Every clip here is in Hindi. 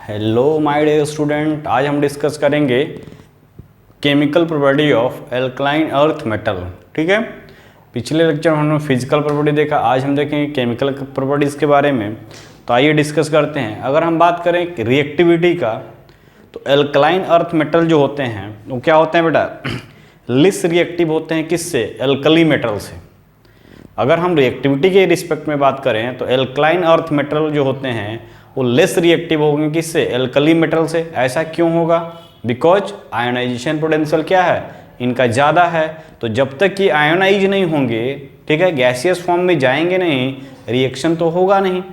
हेलो माय डियर स्टूडेंट, आज हम डिस्कस करेंगे chemical property of alkaline earth metal. ठीक है, पिछले लेक्चर में हमने फिजिकल प्रॉपर्टी देखा, आज हम देखेंगे केमिकल प्रॉपर्टीज़ के बारे में। तो आइए डिस्कस करते हैं। अगर हम बात करें रिएक्टिविटी का, तो एल्कलाइन अर्थ मेटल जो होते हैं वो क्या होते हैं बेटा, लिस रिएक्टिव होते हैं। किससे? एल्कली मेटल से। अगर हम रिएक्टिविटी के रिस्पेक्ट में बात करें तो एल्कलाइन अर्थ मेटल जो होते हैं वो लेस रिएक्टिव होंगे। किससे? एल्कली मेटल से। ऐसा क्यों होगा? बिकॉज आयोनाइजेशन पोटेंशियल क्या है, इनका ज़्यादा है। तो जब तक कि आयोनाइज नहीं होंगे, ठीक है, गैसियस फॉर्म में जाएंगे नहीं, रिएक्शन तो होगा नहीं।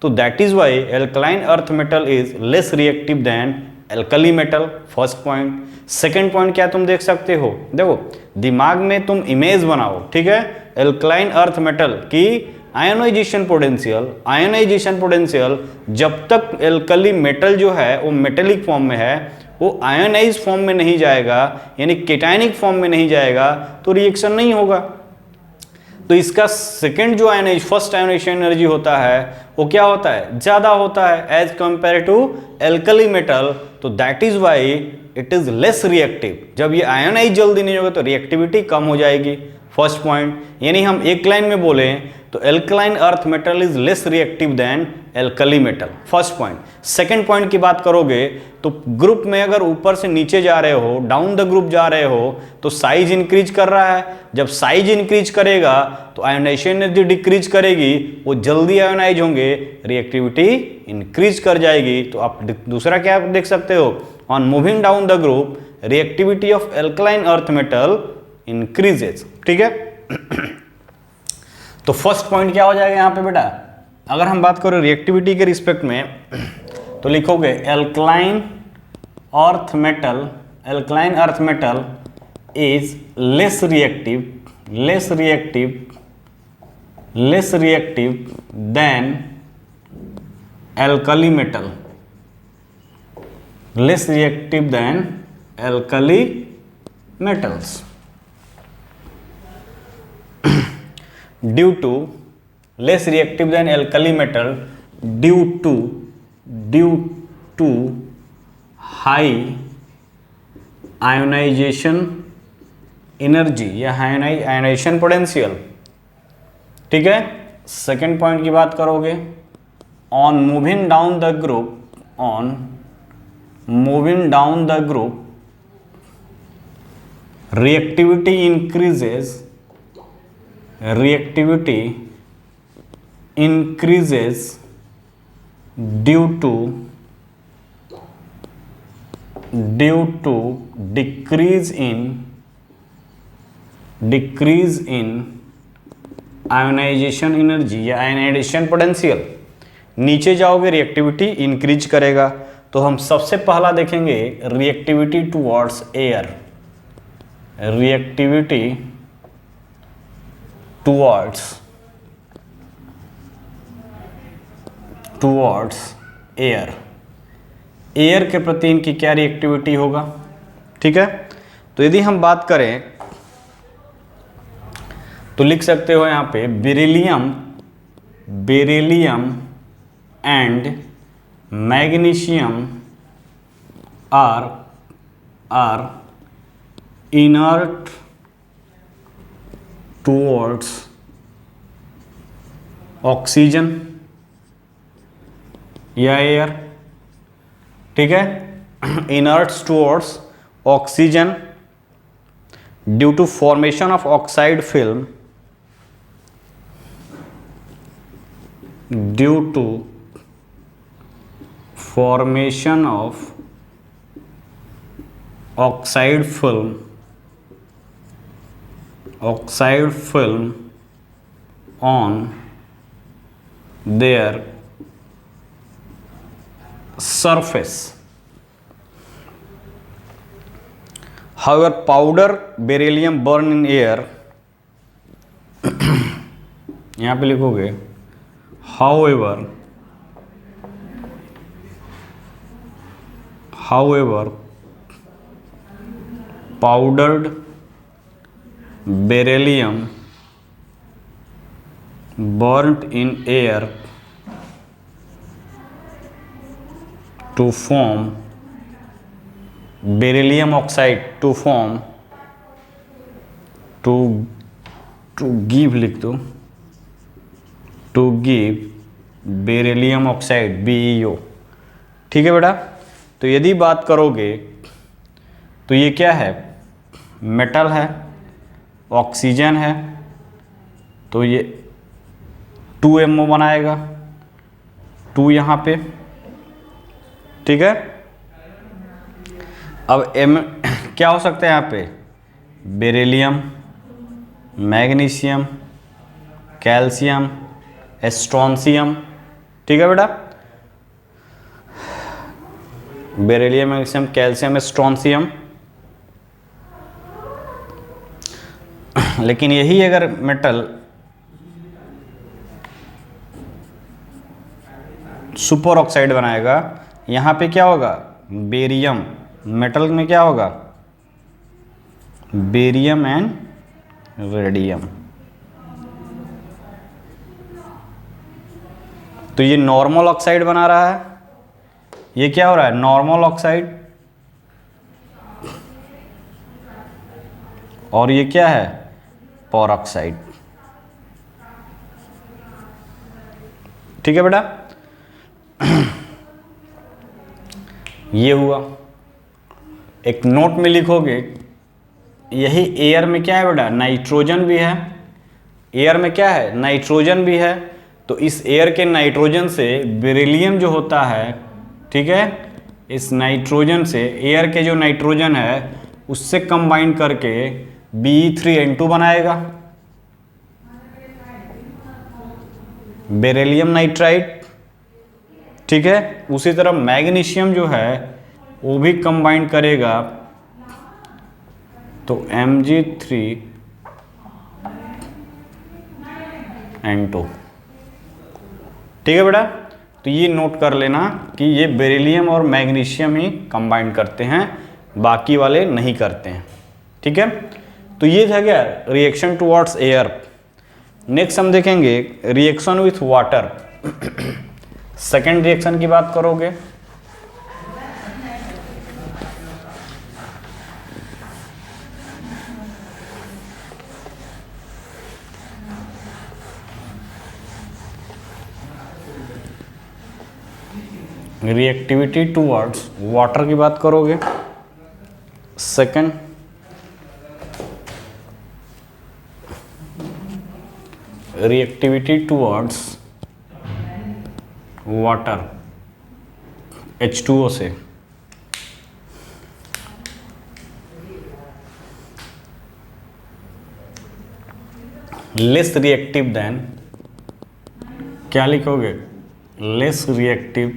तो that is why alkaline earth metal is less reactive than alkali metal. First point. Second point क्या तुम देख सकते हो, देखो दिमाग में तुम इमेज बनाओ, ठीक है, एल्कलाइन अर्थ मेटल की आयोनाइजेशन पोटेंशियल जब तक एल्कली मेटल जो है वो मेटेलिक फॉर्म में है, वो आयोनाइज फॉर्म में नहीं जाएगा, यानी केटायनिक फॉर्म में नहीं जाएगा, तो रिएक्शन नहीं होगा। तो इसका सेकेंड जो फर्स्ट आयोनाइजेशन एनर्जी होता है वो क्या होता है, ज़्यादा होता है as compare to alkali metal. तो that is why it is less reactive. जब ये आयोनाइज जल्दी नहीं होगा तो रिएक्टिविटी कम हो जाएगी। फर्स्ट पॉइंट, यानी हम एक लाइन में बोले तो alkaline earth metal is less reactive than alkali metal. First point. Second point की बात करोगे तो ग्रुप में अगर ऊपर से नीचे जा रहे हो, डाउन द ग्रुप जा रहे हो, तो साइज इंक्रीज कर रहा है। जब साइज इंक्रीज करेगा तो आयोनाइजेशन एनर्जी डिक्रीज करेगी, वो जल्दी आयोनाइज होंगे, रिएक्टिविटी इंक्रीज कर जाएगी। तो आप दूसरा क्या देख सकते हो, on moving down the group reactivity of alkaline earth metal increases. ठीक है, तो फर्स्ट पॉइंट क्या हो जाएगा यहाँ पे बेटा, अगर हम बात करें रिएक्टिविटी के रिस्पेक्ट में तो लिखोगे alkaline earth metal is less reactive than alkali metal, less reactive than alkali metals due to less reactive than alkali metal due to high ionization energy या ionization potential। ठीक है, सेकेंड पॉइंट की बात करोगे, on moving down the group reactivity increases due to decrease in ionization energy या ionization potential। नीचे जाओगे रिएक्टिविटी इंक्रीज करेगा। तो हम सबसे पहला देखेंगे reactivity towards air, reactivity towards air के प्रति इनकी क्या रिएक्टिविटी होगा। ठीक है, तो यदि हम बात करें तो लिख सकते हो यहाँ पे beryllium and magnesium are inert towards oxygen या एयर। ठीक है, inerts towards oxygen due to formation of oxide film, due to formation of oxide film on their surface. However, powder beryllium burn in air, यहाँ पे लिखोगे however powdered beryllium burnt in air to form beryllium oxide, to form to give लिख दो, to give beryllium oxide BeO। ठीक है बेटा। तो यदि बात करोगे तो ये क्या है, मेटल है, ऑक्सीजन है, तो ये 2MO बनाएगा, 2 यहाँ पे। ठीक है। अब M क्या हो सकता है यहाँ पे, बेरिलियम, मैग्नीशियम, कैल्शियम, स्ट्रोंशियम। ठीक है बेटा, बेरिलियम, मैग्नीशियम, कैल्शियम, स्ट्रोंशियम। लेकिन यही अगर मेटल सुपर ऑक्साइड बनाएगा, यहाँ पे क्या होगा, बेरियम, मेटल में क्या होगा, बेरियम एंड रेडियम। तो ये नॉर्मल ऑक्साइड बना रहा है, ये क्या हो रहा है, नॉर्मल ऑक्साइड, और ये क्या है, पेरोक्साइड। ठीक है बेटा। ये हुआ। एक नोट में लिखोगे, यही एयर में क्या है बेटा, नाइट्रोजन भी है। एयर में क्या है, नाइट्रोजन भी है। तो इस एयर के नाइट्रोजन से बेरिलियम जो होता है, ठीक है, इस नाइट्रोजन से, एयर के जो नाइट्रोजन है उससे कंबाइन करके Be3N2 बनाएगा, बेरिलियम नाइट्राइड। ठीक है। उसी तरह मैग्नीशियम जो है वो भी कंबाइन करेगा, तो Mg3N2। ठीक है बेटा। तो ये नोट कर लेना कि ये बेरिलियम और मैग्नीशियम ही कंबाइन करते हैं, बाकी वाले नहीं करते हैं। ठीक है। तो ये था क्या, रिएक्शन टुवर्ड्स एयर। नेक्स्ट हम देखेंगे reaction with water. Second reaction की बात करोगे, रिएक्टिविटी टुवर्ड्स वाटर की बात करोगे, second reactivity towards water H2O से, लेस रिएक्टिव देन, क्या लिखोगे, less reactive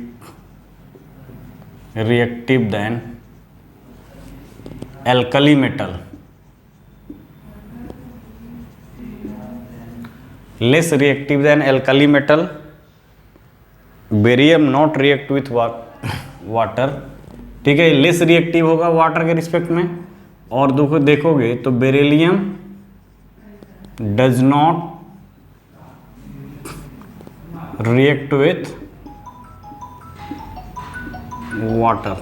than alkali metal, less reactive than alkali metal. Barium not react with water. ठीक है, लेस रिएक्टिव होगा वाटर के रिस्पेक्ट में। और देखोगे तो beryllium does not react with water.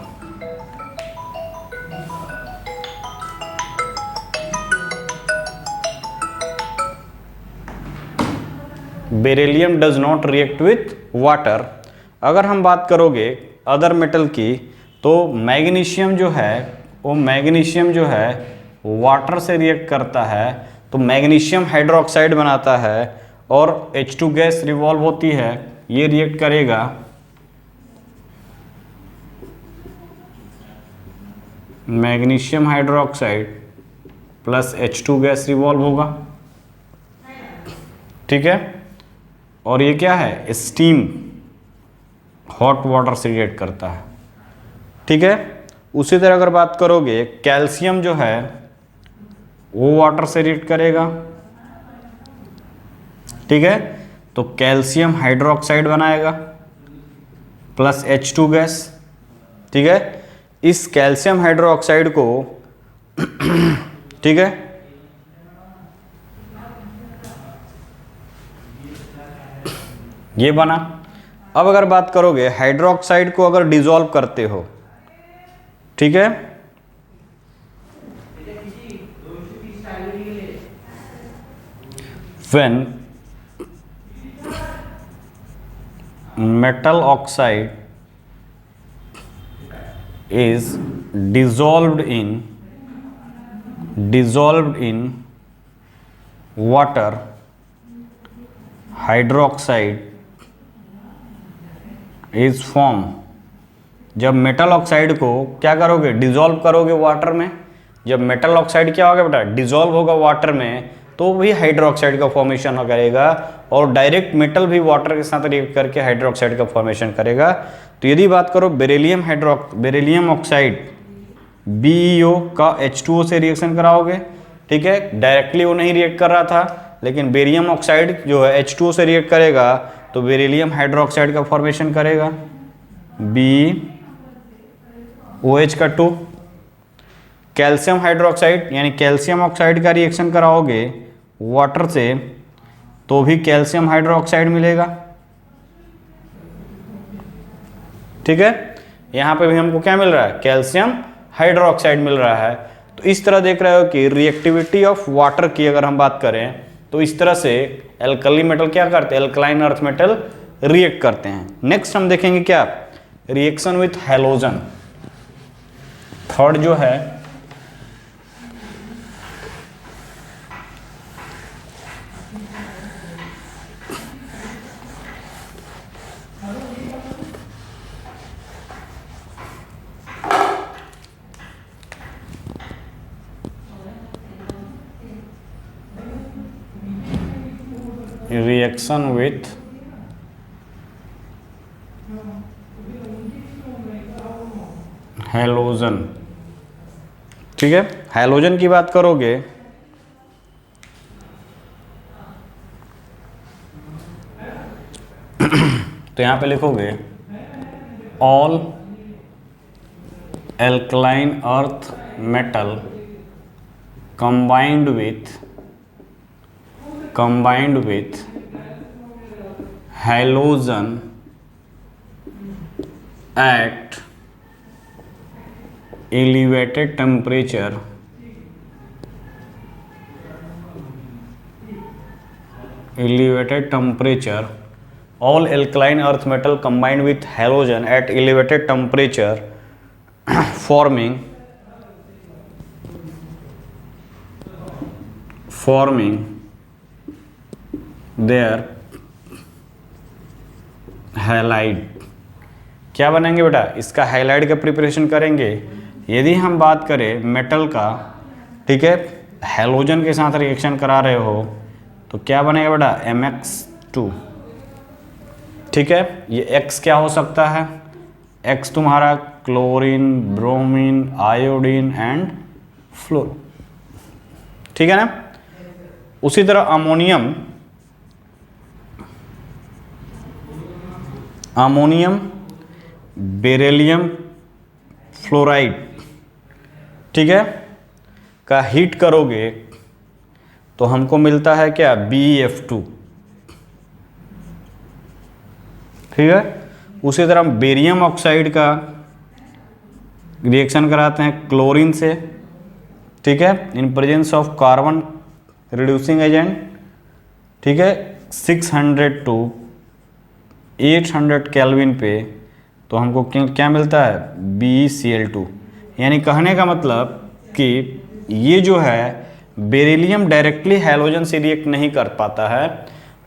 Beryllium does not react with water. अगर हम बात करोगे अदर मेटल की, तो मैग्नीशियम जो है वाटर से रिएक्ट करता है, तो मैग्नीशियम हाइड्रोक्साइड बनाता है और H2 गैस रिवॉल्व होती है, ये रिएक्ट करेगा magnesium hydroxide plus H2 gas revolve होगा। ठीक है। और ये क्या है, स्टीम, हॉट वाटर से रिएक्ट करता है। ठीक है। उसी तरह अगर बात करोगे कैल्शियम जो है वो वाटर से रिएक्ट करेगा। ठीक है। तो कैल्शियम हाइड्रोक्साइड बनाएगा प्लस H2 गैस। ठीक है। इस कैल्शियम हाइड्रोक्साइड को ठीक है, ये बना। अब अगर बात करोगे हाइड्रोक्साइड को अगर डिसॉल्व करते हो, ठीक है, when metal oxide is dissolved in water, hydroxide is form. जब मेटल ऑक्साइड को क्या करोगे, डिसॉल्व करोगे वाटर में, जब मेटल ऑक्साइड क्या होगा बेटा, डिसॉल्व होगा वाटर में, तो भी हाइड्रोक्साइड का फॉर्मेशन करेगा और डायरेक्ट मेटल भी वाटर के साथ रिएक्ट करके हाइड्रोक्साइड का फॉर्मेशन करेगा। तो यदि बात करो बेरिलियम ऑक्साइड BeO का H2O से रिएक्शन कराओगे, ठीक है, डायरेक्टली वो नहीं रिएक्ट कर रहा था, लेकिन बेरियम ऑक्साइड जो है H2O से रिएक्ट करेगा तो बेरिलियम हाइड्रोक्साइड का फॉर्मेशन करेगा BOH का 2। कैल्शियम हाइड्रोक्साइड यानी कैल्शियम ऑक्साइड का रिएक्शन कराओगे वाटर से तो भी कैल्शियम हाइड्रोक्साइड मिलेगा, ठीक है, यहां पे भी हमको क्या मिल रहा है, कैल्शियम हाइड्रोक्साइड मिल रहा है। तो इस तरह देख रहे हो कि रिएक्टिविटी ऑफ वाटर की अगर हम बात करें तो इस तरह से एल्कली मेटल क्या करते हैं, एल्कलाइन अर्थ मेटल रिएक्ट करते हैं। नेक्स्ट हम देखेंगे क्या, रिएक्शन विथ हैलोजन। थर्ड जो है रिएक्शन विथ हैलोजन, ठीक है। हैलोजन की बात करोगे तो यहां पे लिखोगे all alkaline earth metal combined with halogen at elevated temperature all alkaline earth metal combined with halogen at elevated temperature forming their halide. क्या बनेंगे बेटा, इसका हैलाइड का प्रिपरेशन करेंगे। यदि हम बात करें मेटल का, ठीक है, हैलोजन के साथ रिएक्शन करा रहे हो तो क्या बनेगा बेटा, MX2, ठीक है। ये X क्या हो सकता है, X तुम्हारा chlorine, bromine, iodine and floor, ठीक है ना। उसी तरह अमोनियम बेरिलियम फ्लोराइड, ठीक है, का हीट करोगे तो हमको मिलता है क्या, BeF2, ठीक है। उसी तरह हम बेरियम ऑक्साइड का रिएक्शन कराते हैं क्लोरीन से, ठीक है, in presence of carbon reducing agent, ठीक है, 600 to 800 केल्विन पे, तो हमको क्या मिलता है, BeCl2। यानी कहने का मतलब कि ये जो है बेरिलियम डायरेक्टली हैलोजन से रिएक्ट नहीं कर पाता है,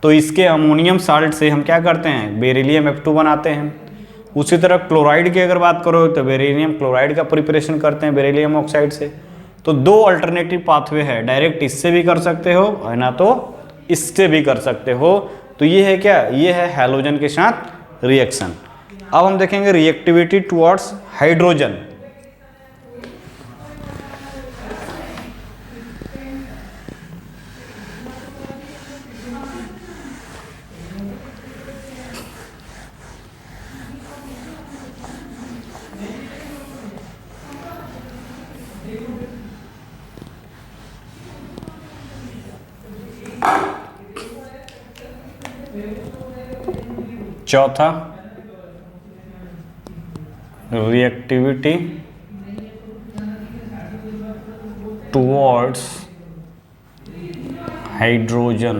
तो इसके अमोनियम साल्ट से हम क्या करते हैं, बेरिलियम F2 बनाते हैं। उसी तरह क्लोराइड की अगर बात करो तो बेरिलियम क्लोराइड का प्रिपरेशन करते हैं बेरिलियम ऑक्साइड से। तो दो अल्टरनेटिव पाथवे है, डायरेक्ट इससे भी कर सकते हो और ना तो इससे भी कर सकते हो। तो ये है क्या, ये है हैलोजन के साथ रिएक्शन। अब हम देखेंगे रिएक्टिविटी टुवर्ड्स हाइड्रोजन। चौथा reactivity towards hydrogen,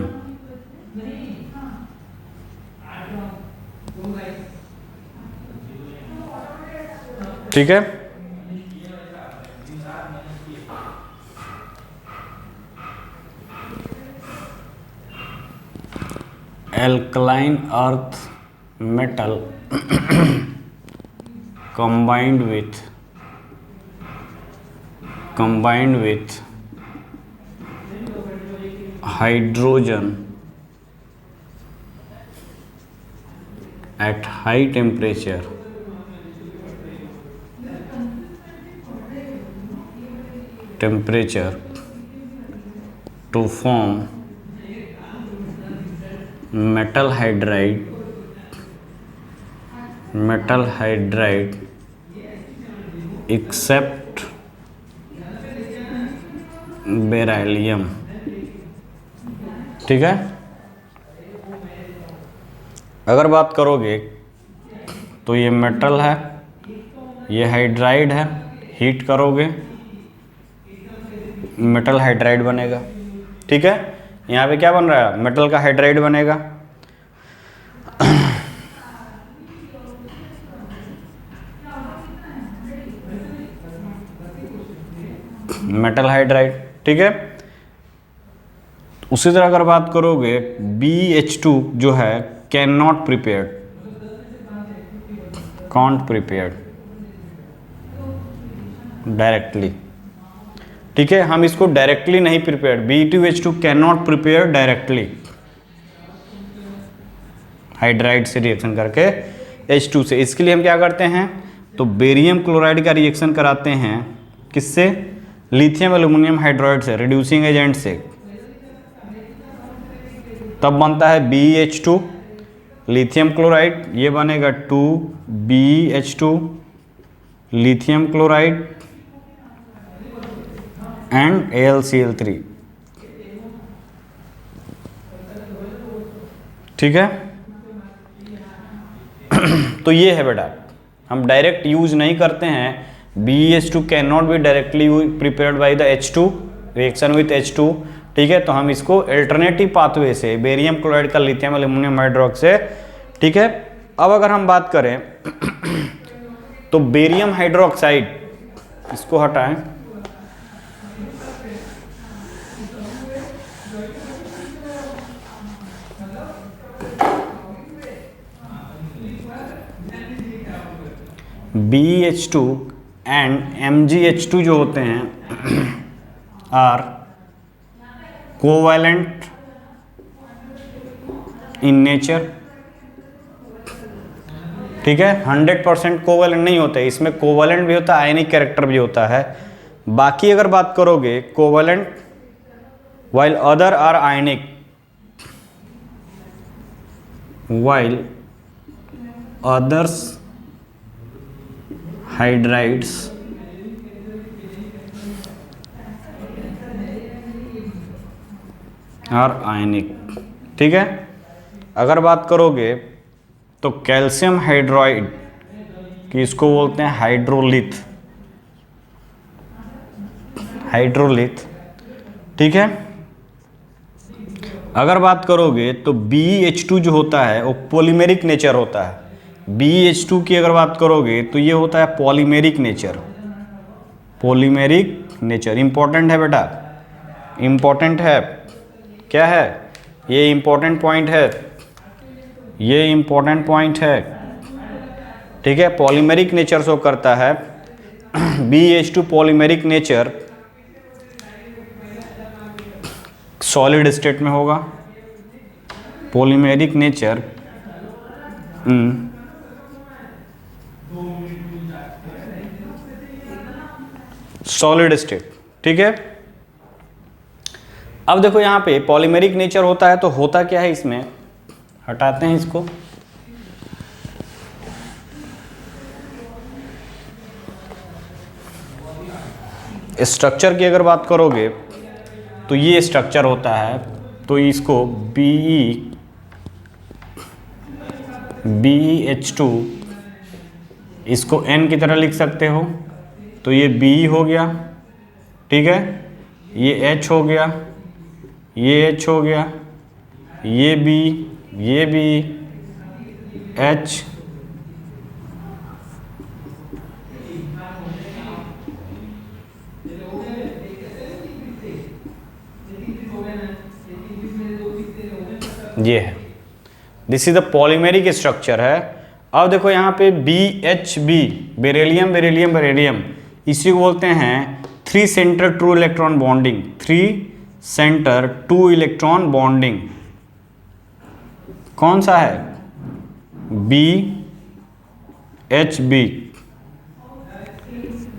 ठीक है। alkaline earth metal combined with hydrogen at high temperature to form metal hydride except beryllium, ठीक है। अगर बात करोगे तो ये मेटल है, ये हाइड्राइड है, हीट करोगे मेटल हाइड्राइड बनेगा, ठीक है। यहाँ पे क्या बन रहा है, मेटल का हाइड्राइड बनेगा। मेटल हाइड्राइड, ठीक है। उसी तरह अगर बात करोगे BH2 जो है can not prepared, can't prepared directly, ठीक है। हम इसको डायरेक्टली नहीं prepared, B2H2 can not prepare directly hydride से रिएक्शन करके H2 से। इसके लिए हम क्या करते हैं, तो बेरियम क्लोराइड का रिएक्शन कराते हैं, किससे, लिथियम एल्यूमिनियम हाइड्राइड से, रिड्यूसिंग एजेंट से, तब बनता है BH2 लिथियम क्लोराइड, ये बनेगा 2BH2 lithium chloride and AlCl3, ठीक है। तो ये है बेटा, हम डायरेक्ट यूज नहीं करते हैं। BH2 can not be directly prepared by the H2 reaction with H2, ठीक है। तो हम इसको अल्टरनेटिव पाथवे से बेरियम क्लोराइड का लिथियम एल्यूमिनियम हाइड्रोक्साइड से, ठीक है। अब अगर हम बात करें तो बेरियम हाइड्रोक्साइड, इसको हटाएं, BH2 एंड MgH2 जो होते हैं आर कोवैलेंट इन नेचर, ठीक है। 100% कोवैलेंट नहीं होते, इसमें कोवैलेंट भी होता है, आयनिक कैरेक्टर भी होता है। बाकी अगर बात करोगे covalent while other are ionic, while others hydrides are ionic, ठीक है। अगर बात करोगे तो कैल्शियम हाइड्राइड कि इसको बोलते हैं हाइड्रोलिथ, ठीक है। अगर बात करोगे तो BH2 जो होता है वो पॉलीमेरिक नेचर होता है। BH2 की अगर बात करोगे तो ये होता है पॉलीमेरिक नेचर, इंपॉर्टेंट है बेटा, इंपॉर्टेंट है, क्या है ये, इंपॉर्टेंट पॉइंट है, ये इंपॉर्टेंट पॉइंट है, ठीक है। पॉलीमेरिक नेचर शो करता है BH2 polymeric nature, solid state में होगा, पॉलीमेरिक नेचर सॉलिड स्टेट, ठीक है। अब देखो यहाँ पे पॉलीमेरिक नेचर होता है, तो होता क्या है इसमें, हटाते हैं इसको, स्ट्रक्चर की अगर बात करोगे तो ये स्ट्रक्चर होता है, तो इसको BeH2 इसको N की तरह लिख सकते हो, तो ये B हो गया, ठीक है, ये H हो गया, ये H हो गया, ये B, ये B, H, ये है, this is the polymeric structure है। अब देखो यहाँ पे BHB, बेरिलियम बेरिलियम बेरिलियम, इसी को बोलते हैं 3 centre 2 electron bonding, 3 centre 2 electron bonding. कौन सा है? BHB।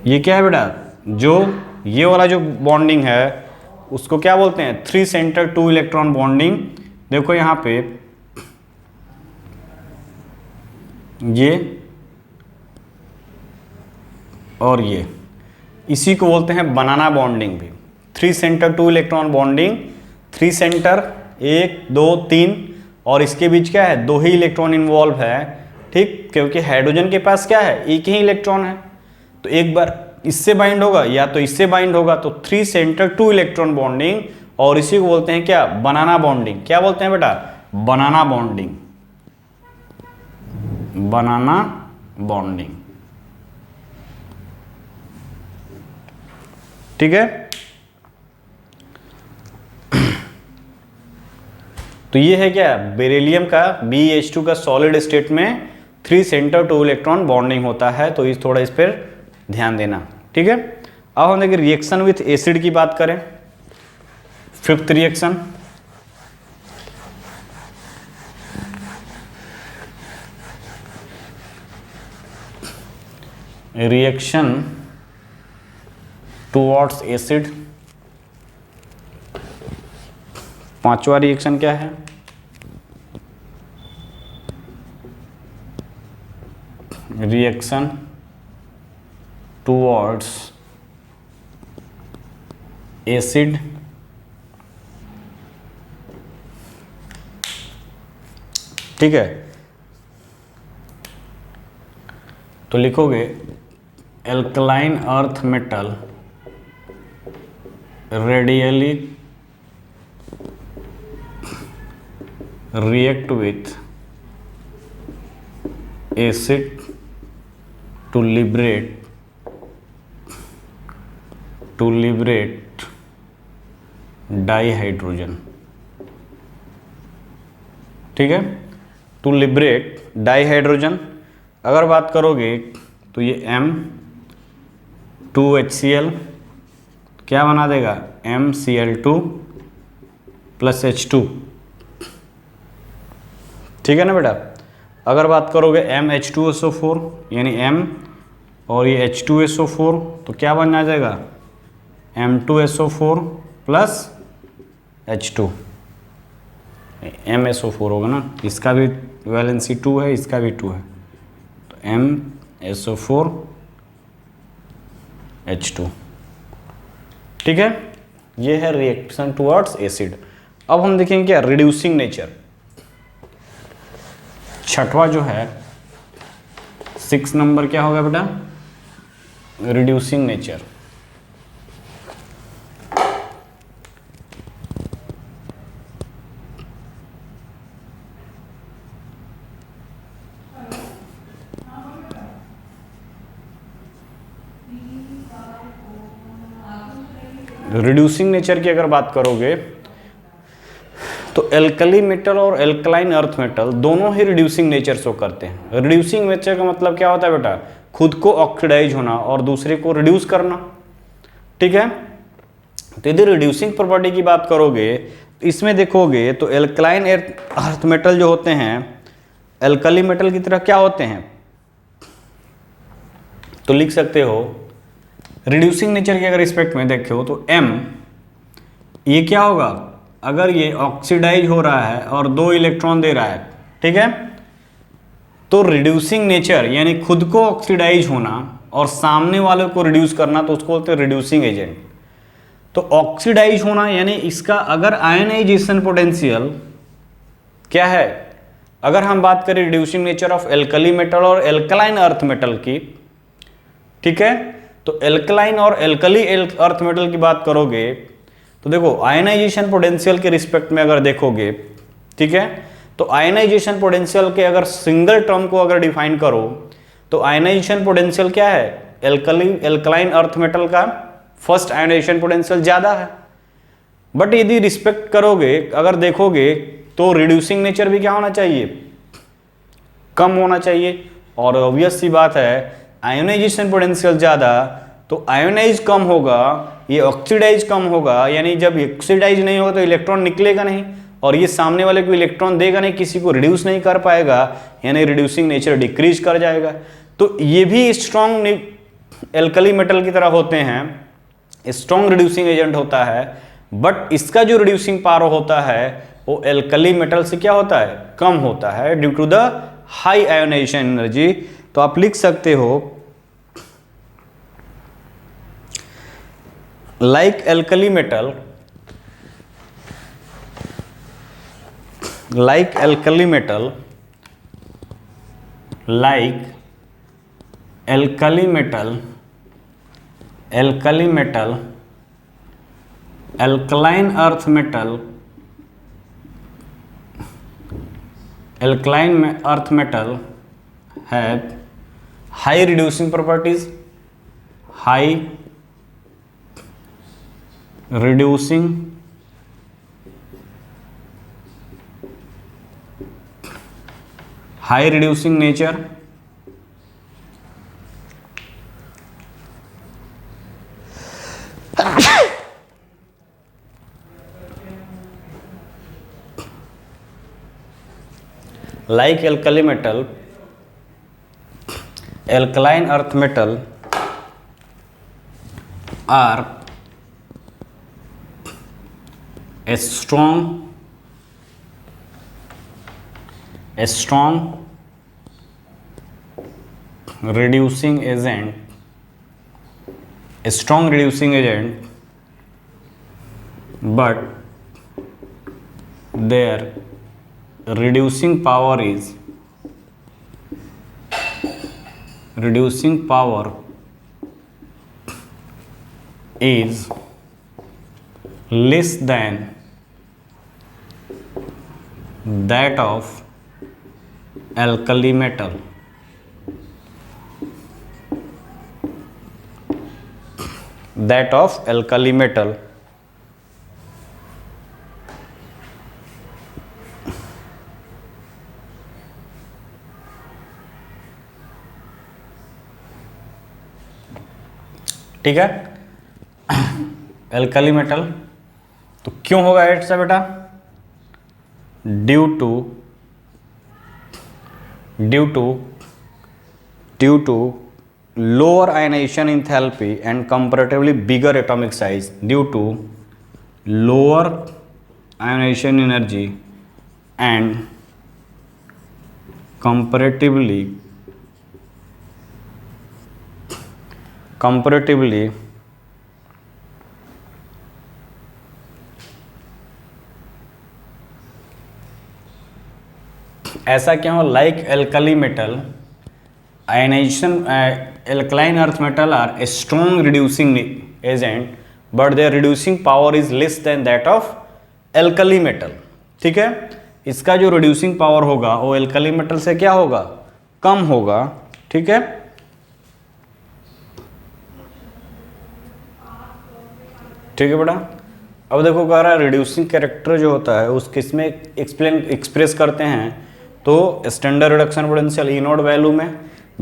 ये क्या है बेटा? जो ये वाला जो बॉन्डिंग है उसको क्या बोलते हैं? 3 सेंटर 2 इलेक्ट्रॉन बॉन्डिंग। देखो यहाँ पे ये और ये, इसी को बोलते हैं बनाना बॉन्डिंग भी। 3 सेंटर 2 इलेक्ट्रॉन बॉन्डिंग, 3 सेंटर 1 2 3, और इसके बीच क्या है? 2 ही इलेक्ट्रॉन इन्वॉल्व है, ठीक, क्योंकि हाइड्रोजन के पास क्या है? एक ही इलेक्ट्रॉन है, तो एक बार इससे बाइंड होगा या तो इससे बाइंड होगा, तो 3 सेंटर 2 इलेक्ट्रॉन बॉन्डिंग, और इसी को बोलते हैं क्या? बनाना बॉन्डिंग। क्या बोलते हैं बेटा? बनाना बॉन्डिंग, बनाना बॉन्डिंग, ठीक है। तो ये है क्या? बेरिलियम का BH2 का सॉलिड स्टेट में 3 सेंटर 2 इलेक्ट्रॉन बॉन्डिंग होता है, तो इस थोड़ा इस पर ध्यान देना, ठीक है। अब हम देखिए रिएक्शन विथ एसिड की बात करें। 5th reaction, reaction towards acid. 5वां रिएक्शन क्या है? Reaction towards acid. ठीक है, तो लिखोगे alkaline earth metal readily react with acid to liberate dihydrogen. ठीक है, टू लिबरेट डाईहाइड्रोजन। अगर बात करोगे तो ये M2HCl क्या बना देगा? MCl2 plus H2। ठीक है ना बेटा। अगर बात करोगे MH2SO4 यानी M और ये H2SO4 तो क्या बन जाएगा? M2SO4 प्लस H2, MSO4 होगा ना, इसका भी वैलेंसी 2 है, इसका भी 2 है, तो MSO4 H2। ठीक है, ये है रिएक्शन टुवर्ड्स एसिड। अब हम देखेंगे क्या? Reducing nature. छठवां जो है 6 नंबर क्या होगा बेटा? Reducing nature. रिड्यूसिंग नेचर की अगर बात करोगे तो एल्कली मेटल और एल्कलाइन अर्थ मेटल दोनों ही रिड्यूसिंग नेचर शो करते हैं। रिड्यूसिंग नेचर का मतलब क्या होता है बेटा? खुद को ऑक्सीडाइज होना और दूसरे को रिड्यूस करना। ठीक है, तो यदि रिड्यूसिंग प्रॉपर्टी की बात करोगे इसमें देखोगे तो एल्कलाइन अर्थ मेटल जो होते हैं एल्कली मेटल की तरह क्या होते हैं? तो लिख सकते हो रिड्यूसिंग नेचर के अगर रिस्पेक्ट में देखे हो तो M ये क्या होगा? अगर ये ऑक्सीडाइज हो रहा है और 2 इलेक्ट्रॉन दे रहा है, ठीक है, तो रिड्यूसिंग नेचर यानी खुद को ऑक्सीडाइज होना और सामने वाले को रिड्यूस करना, तो उसको बोलते हैं रिड्यूसिंग एजेंट। तो ऑक्सीडाइज होना यानी इसका अगर आयनाइजेशन पोटेंशियल क्या है? अगर हम बात करें reducing nature of alkali metal और एल्कलाइन अर्थ मेटल की, ठीक है, तो एल्कलाइन और एल्कली अर्थ मेटल की बात करोगे तो देखो आयनाइजेशन पोटेंशियल के रिस्पेक्ट में अगर देखोगे, ठीक है, तो आयनाइजेशन पोटेंशियल के अगर सिंगल टर्म को अगर डिफाइन करो तो आयनाइजेशन पोटेंशियल क्या है, एल्कलाइन अर्थ मेटल का फर्स्ट आयनाइजेशन पोटेंशियल ज़्यादा है। बट यदि रिस्पेक्ट करोगे, अगर देखोगे तो रिड्यूसिंग नेचर भी क्या होना चाहिए, कम होना चाहिए। और ऑब्वियस सी बात है आयोनाइजेशन पोटेंशियल ज़्यादा तो आयोनाइज कम होगा, ये ऑक्सीडाइज कम होगा, यानी जब ऑक्सीडाइज नहीं होगा तो इलेक्ट्रॉन निकलेगा नहीं और ये सामने वाले को इलेक्ट्रॉन देगा नहीं, किसी को रिड्यूस नहीं कर पाएगा, यानी रिड्यूसिंग नेचर डिक्रीज कर जाएगा। तो ये भी स्ट्रॉन्ग एल्कली मेटल की तरह होते हैं, स्ट्रॉन्ग रिड्यूसिंग एजेंट होता है, बट इसका जो रिड्यूसिंग पावर होता है वो एल्कली मेटल से क्या होता है, कम होता है due to the high ionization energy. तो आप लिख सकते हो like alkali metal, like alkali metal, like alkali metal, alkali metal, alkaline earth metal, alkaline earth metal have high reducing properties, high reducing nature, like alkali metal, alkaline earth metal are a strong reducing agent, but their reducing power is less than that of alkali metal. ठीक है, एल्कली मेटल तो क्यों होगा ऐसा बेटा, due to lower ionization enthalpy and comparatively bigger atomic size, due to lower ionization energy and comparatively ऐसा क्यों, like alkali metal ionization alkaline earth metal are a strong reducing agent but their reducing power is less than that of alkali metal. ठीक है, इसका जो reducing power होगा वो alkali metal से क्या होगा, कम होगा। ठीक है, ठीक है बेटा। अब देखो कह रहा है रिड्यूसिंग कैरेक्टर जो होता है उसके इसमें एक्सप्रेस करते हैं तो standard reduction potential E not value में,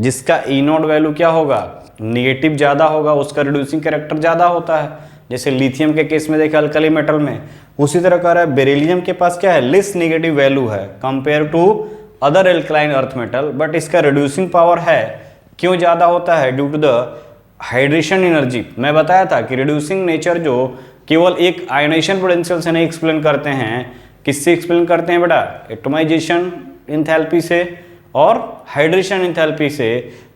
जिसका ई नॉट वैल्यू क्या होगा, निगेटिव ज़्यादा होगा, उसका रिड्यूसिंग कैरेक्टर ज़्यादा होता है। जैसे लिथियम के केस में देखा अल्कली मेटल में, उसी तरह कह रहा है बेरिलियम के पास क्या है, लेस निगेटिव वैल्यू है compare to other alkaline earth metal, but इसका रिड्यूसिंग पावर है, क्यों ज़्यादा होता है, due to the hydration energy. मैं बताया था कि रिड्यूसिंग नेचर जो केवल एक आयोनाइजेशन पोटेंशियल से नहीं एक्सप्लेन करते हैं, किससे एक्सप्लेन करते हैं बेटा, एटोमाइजेशन इंथैल्पी से और हाइड्रेशन इंथैल्पी से।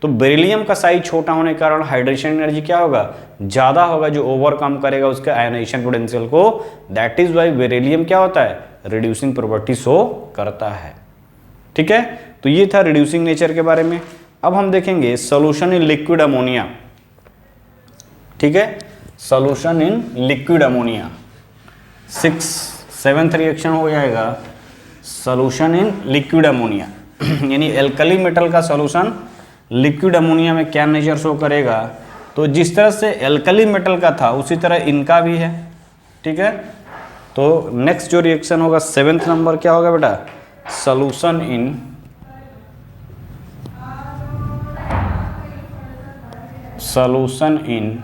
तो बेरिलियम का साइज छोटा होने के कारण हाइड्रेशन एनर्जी क्या होगा, ज़्यादा होगा, जो ओवरकम करेगा उसके आयोनाइजेशन पोटेंशियल को। दैट इज वाई बेरिलियम क्या होता है, रिड्यूसिंग प्रॉपर्टी शो करता है। ठीक है, तो ये था रिड्यूसिंग नेचर के बारे में। अब हम देखेंगे सॉल्यूशन इन लिक्विड अमोनिया। ठीक है, solution in liquid ammonia 7th reaction हो जाएगा सॉल्यूशन इन लिक्विड अमोनिया यानी एल्कली मेटल का सॉल्यूशन लिक्विड अमोनिया में क्या नेचर शो करेगा। तो जिस तरह से एल्कली मेटल का था उसी तरह इनका भी है। ठीक है, तो नेक्स्ट जो रिएक्शन होगा 7th नंबर क्या होगा बेटा, सॉल्यूशन इन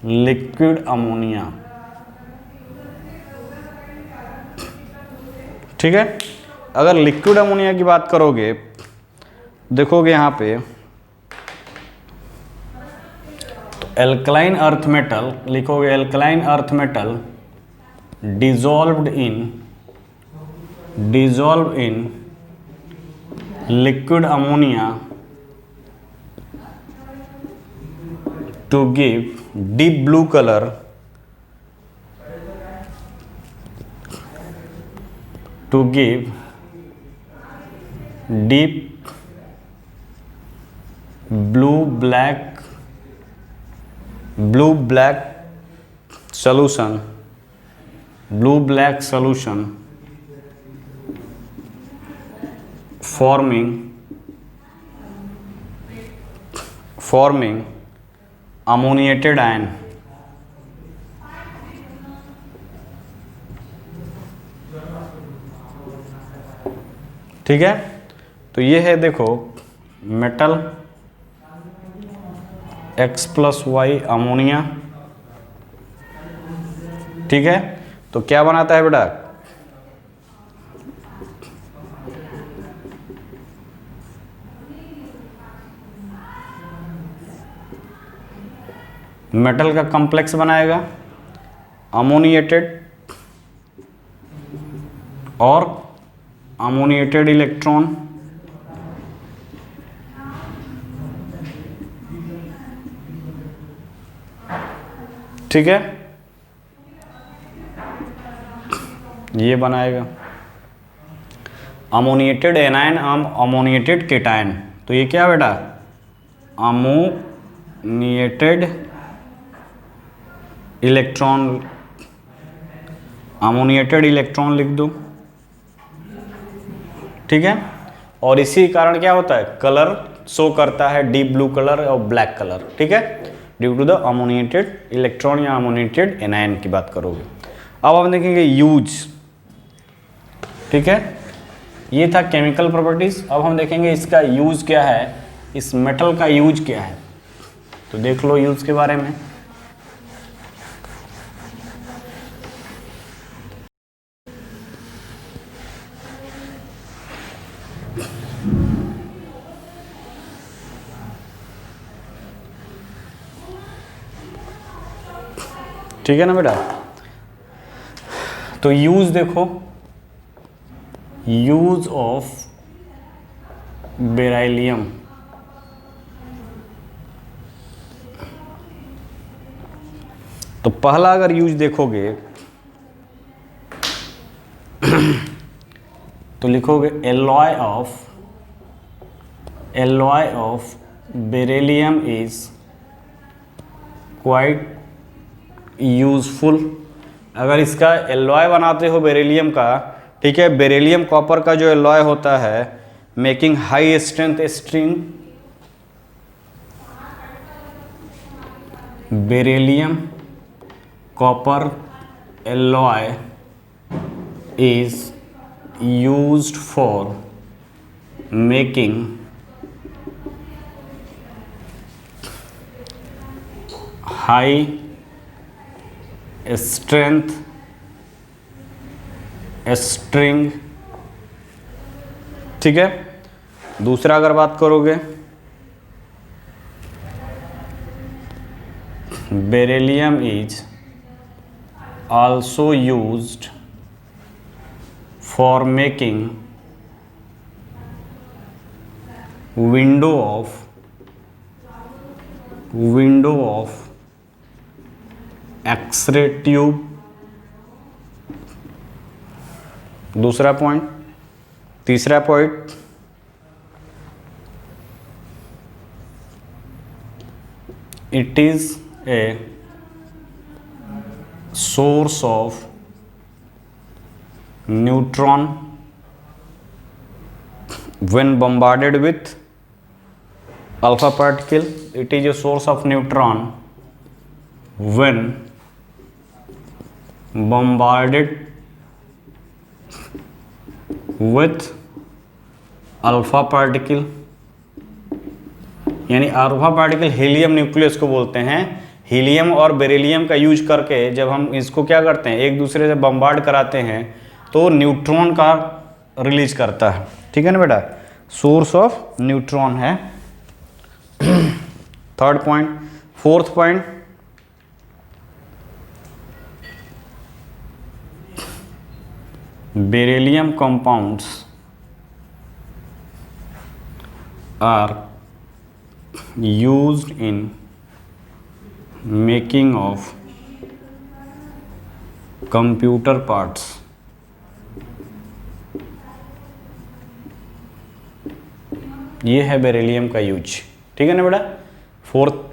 लिक्विड अमोनिया। ठीक है, अगर लिक्विड अमोनिया की बात करोगे, देखोगे यहाँ पे तो एल्कलाइन अर्थ मेटल लिखोगे, alkaline earth metal dissolved in liquid ammonia to give deep blue color blue black solution forming ammoniated ion. ठीक है, तो ये है देखो मेटल X+Y अमोनिया। ठीक है, तो क्या बनाता है बेटा, मेटल का कॉम्प्लेक्स बनाएगा अमोनिएटेड और अमोनिएटेड इलेक्ट्रॉन। ठीक है, ये बनाएगा अमोनिएटेड एनायन अमोनिएटेड केटायन। तो ये क्या बेटा, अमोनिएटेड इलेक्ट्रॉन लिख दो। ठीक है, और इसी कारण क्या होता है, कलर शो करता है डीप ब्लू कलर और ब्लैक कलर। ठीक है, due to the ammoniated electron या अमोनिएटेड एनायन की बात करोगे। अब हम देखेंगे यूज। ठीक है, ये था केमिकल प्रॉपर्टीज। अब हम देखेंगे इसका यूज क्या है, इस मेटल का यूज क्या है। तो देख लो यूज के बारे में। ठीक है ना बेटा, तो यूज देखो, यूज ऑफ बेरिलियम। तो पहला अगर यूज देखोगे तो लिखोगे alloy of beryllium is quite useful. अगर इसका एलॉय बनाते हो बेरिलियम का, ठीक है, बेरिलियम कॉपर का जो एलॉय होता है making high strength string, beryllium copper alloy is used for making high strength string। ठीक है, दूसरा अगर बात करोगे beryllium is also used for making window of X-ray tube. दूसरा पॉइंट तीसरा point, it is a source of neutron when bombarded with alpha particle. It is a source of neutron when bombarded with alpha particle, यानी अल्फा पार्टिकल हीलियम न्यूक्लियस को बोलते हैं। हीलियम और बेरिलियम का यूज करके जब हम इसको क्या करते हैं, एक दूसरे से बम्बार्ड कराते हैं तो न्यूट्रॉन का रिलीज करता है। ठीक है ना बेटा, सोर्स ऑफ न्यूट्रॉन है। Third point. Fourth point, beryllium compounds are used in making of computer parts. ये है बेरिलियम का यूज। ठीक है ना बेटा,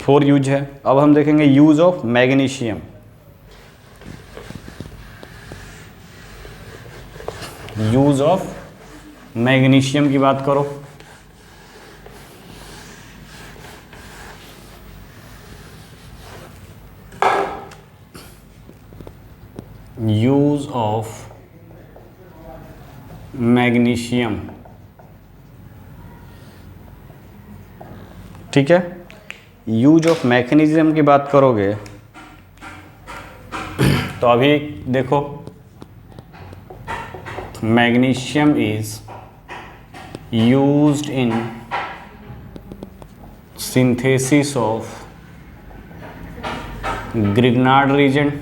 फोर यूज है। अब हम देखेंगे use of magnesium. Use of magnesium की बात करो, यूज ऑफ मैग्नीशियम। ठीक है, यूज ऑफ मैकेनिज्म की बात करोगे तो अभी देखो, magnesium is used in synthesis of Grignard reason,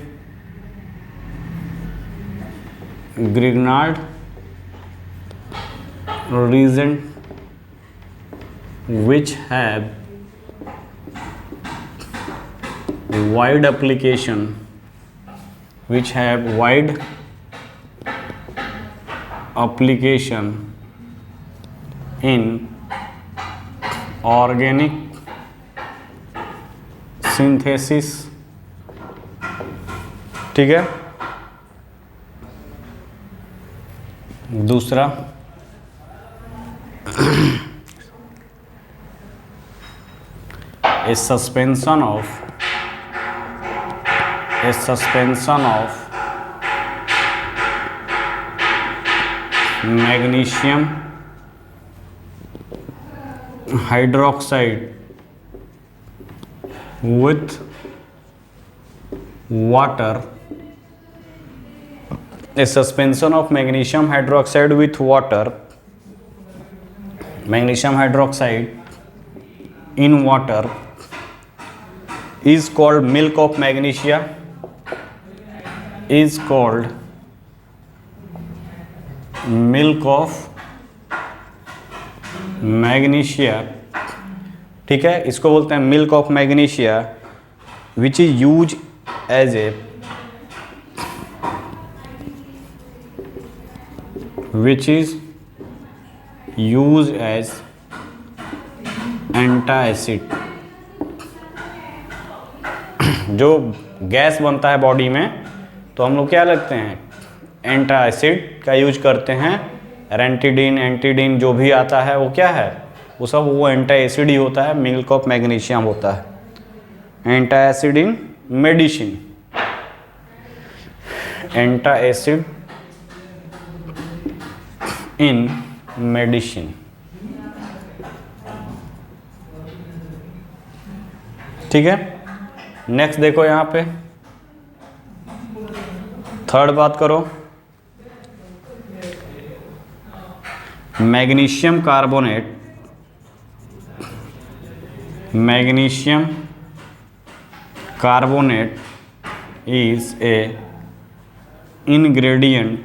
which have wide application, in organic synthesis। ठीक है, दूसरा a suspension of magnesium hydroxide with water, a suspension of magnesium hydroxide with water, magnesium hydroxide in water is called milk of magnesia, is called milk of magnesia। ठीक है, इसको बोलते हैं milk of magnesia, which is use as a antacid. जो गैस बनता है बॉडी में तो हम लोग क्या लगते हैं, एंटासिड का यूज करते हैं। रेंटिडीन, एंटीडीन जो भी आता है वो क्या है, वो सब वो एंटासिड ही होता है, मिल्क ऑफ मैग्नीशियम होता है। एंटासिड इन मेडिसिन, एंटासिड इन मेडिसिन। ठीक है, नेक्स्ट देखो यहाँ पे थर्ड बात करो, magnesium carbonate. Magnesium carbonate is a ingredient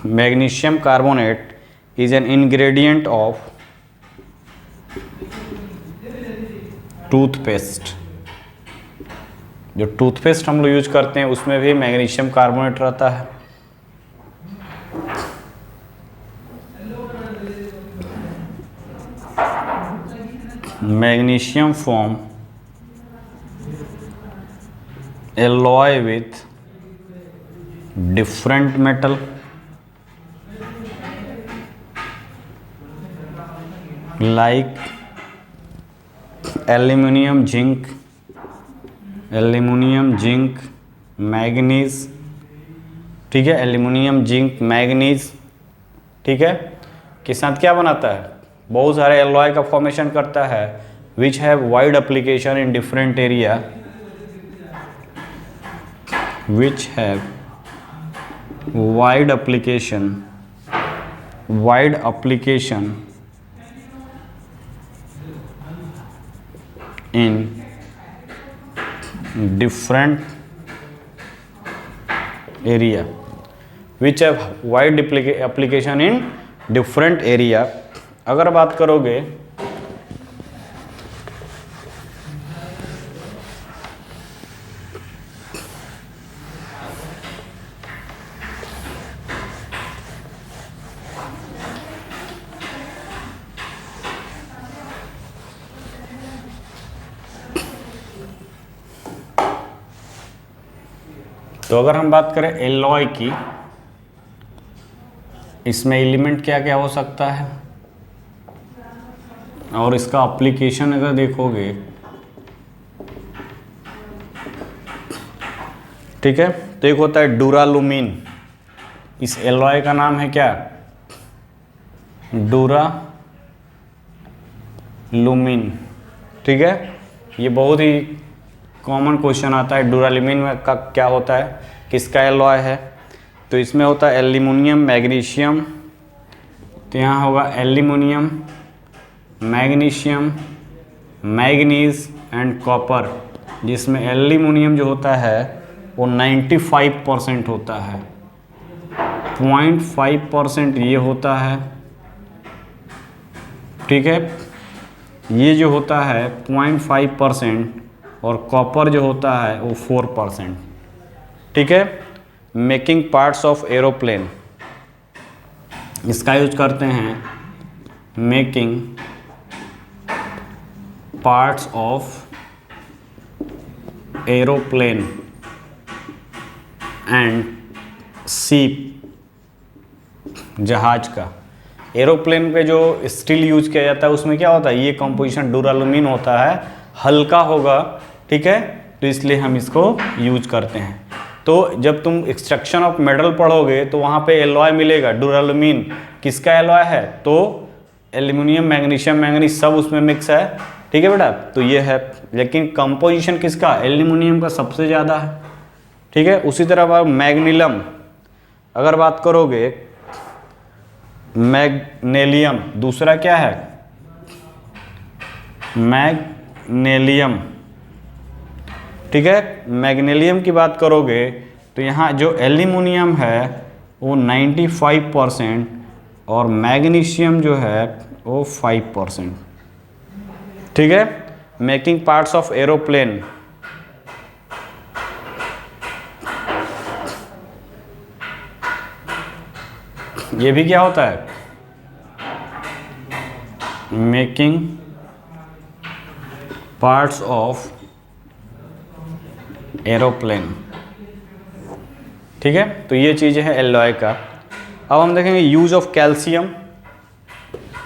magnesium carbonate is an ingredient of toothpaste. जो टूथपेस्ट हम लोग यूज करते हैं उसमें भी मैग्नीशियम कार्बोनेट रहता है। Magnesium form alloy with different metal like aluminium, zinc, manganese, ठीक है, एल्यूमिनियम, जिंक, मैग्नीज, ठीक है, के साथ क्या बनाता है, बहुत सारे एलॉय का फॉर्मेशन करता है, which have wide application in different area, which have wide application in different area, which have wide application in different area। अगर बात करोगे तो अगर हम बात करें एलॉय की, इसमें एलिमेंट क्या क्या हो सकता है और इसका एप्लीकेशन अगर देखोगे, ठीक है, तो एक होता है डूरालुमीन, इस एलॉय का नाम है क्या, डूरालुमीन, ठीक है, ये बहुत ही कॉमन क्वेश्चन आता है, डूरालुमीन में का क्या होता है, किसका एलॉय है, तो इसमें होता है एल्यूमिनियम, मैग्नीशियम, तो यहाँ होगा aluminium, magnesium, manganese and copper, जिसमें एल्यूमिनियम जो होता है वो 95% होता है, 0.5% ये होता है, ठीक है, ये जो होता है 0.5% और कॉपर जो होता है वो 4%, ठीक है। मेकिंग पार्ट्स ऑफ एरोप्लेन, इसका यूज करते हैं, making parts of aeroplane and ship, जहाज का, एरोप्लेन पे जो स्टील यूज किया जाता है उसमें क्या होता है, ये कंपोजिशन डूरालुमीन होता है, हल्का होगा, ठीक है, तो इसलिए हम इसको यूज करते हैं। तो जब तुम एक्सट्रैक्शन ऑफ मेटल पढ़ोगे तो वहाँ पे एलॉय मिलेगा, डूरालुमीन किसका एलॉय है, तो एल्यूमिनियम, मैग्नीशियम, मैंगनीज सब उसमें मिक्स है, ठीक है बेटा, तो ये है, लेकिन कंपोजिशन किसका, एल्यूमिनियम का सबसे ज़्यादा है, ठीक है। उसी तरह मैग्नीलम अगर बात करोगे, मैग्नेलियम दूसरा क्या है, मैग्नेलियम, ठीक है, मैग्नेलियम की बात करोगे तो यहाँ जो एल्यूमिनियम है वो 95% और मैग्नीशियम जो है वो 5%, ठीक है। मेकिंग पार्ट्स ऑफ एरोप्लेन, ये भी क्या होता है, मेकिंग पार्ट्स ऑफ एरोप्लेन, ठीक है, तो ये चीज़ है एलॉय का। अब हम देखेंगे यूज ऑफ कैल्शियम,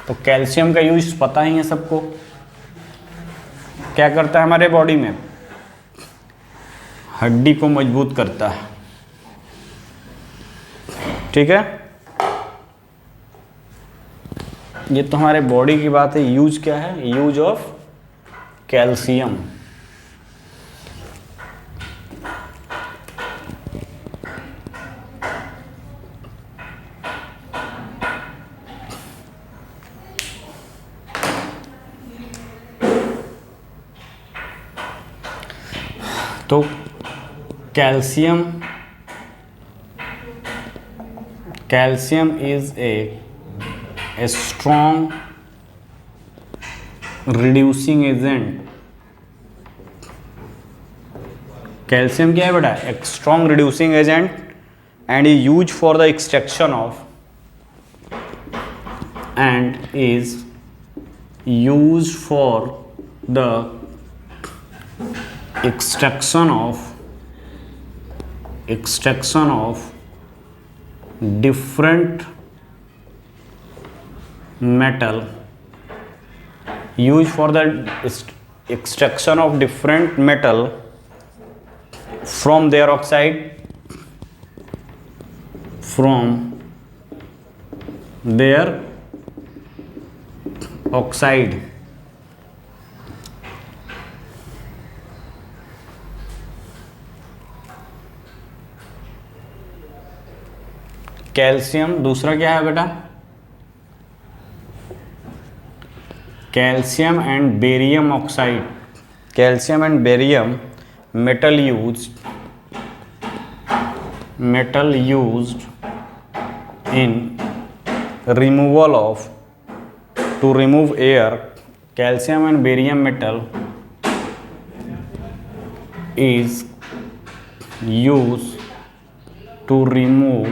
तो कैल्शियम का यूज पता ही है सबको, क्या करता है हमारे बॉडी में, हड्डी को मजबूत करता है, ठीक है, ये तो हमारे बॉडी की बात है। यूज क्या है, यूज ऑफ कैल्शियम, तो calcium is a strong reducing agent calcium क्या है बेटा? एक strong reducing agent and is use for the extraction of extraction of different metal, used for the extraction of different metal from their oxide, calcium. दूसरा क्या है बेटा? Calcium and barium oxide. Calcium and barium metal used in removal of, to remove air. Calcium and barium metal is used to remove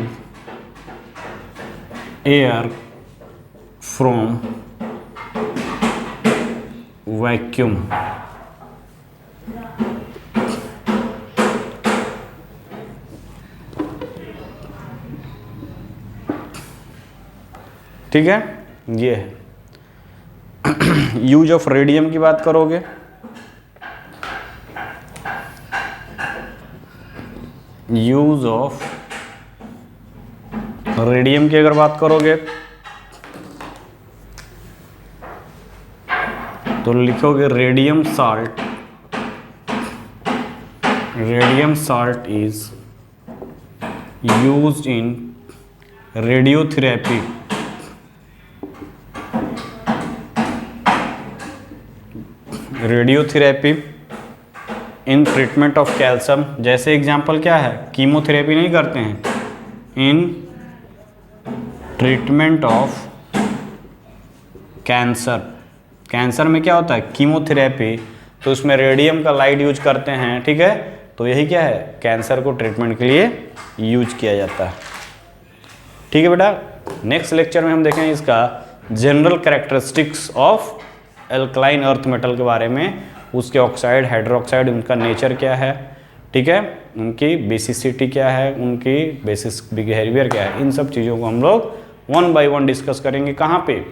air from vacuum. ठीक है, ये है। यूज ऑफ रेडियम की बात करोगे, यूज ऑफ रेडियम की अगर बात करोगे तो लिखोगे radium salt. Radium salt is used in radiotherapy. Radiotherapy in treatment of calcium. जैसे एग्जांपल क्या है, कीमोथेरेपी नहीं करते हैं, in treatment of cancer. Cancer में क्या होता है, कीमोथेरेपी, तो उसमें रेडियम का लाइट यूज करते हैं। ठीक है, तो यही क्या है, कैंसर को ट्रीटमेंट के लिए यूज किया जाता है। ठीक है बेटा, नेक्स्ट लेक्चर में हम देखेंगे इसका general characteristics of alkaline earth metal के बारे में, उसके ऑक्साइड, हाइड्रोक्साइड, उनका नेचर क्या है, ठीक है, उनकी बेसिसिटी क्या है, उनकी बेसिस बिहेवियर क्या है, इन सब चीज़ों को हम लोग 1 by 1 डिस्कस करेंगे। कहाँ पे,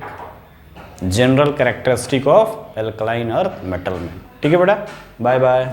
general characteristic of alkaline earth metal में। ठीक है बेटा, बाय बाय।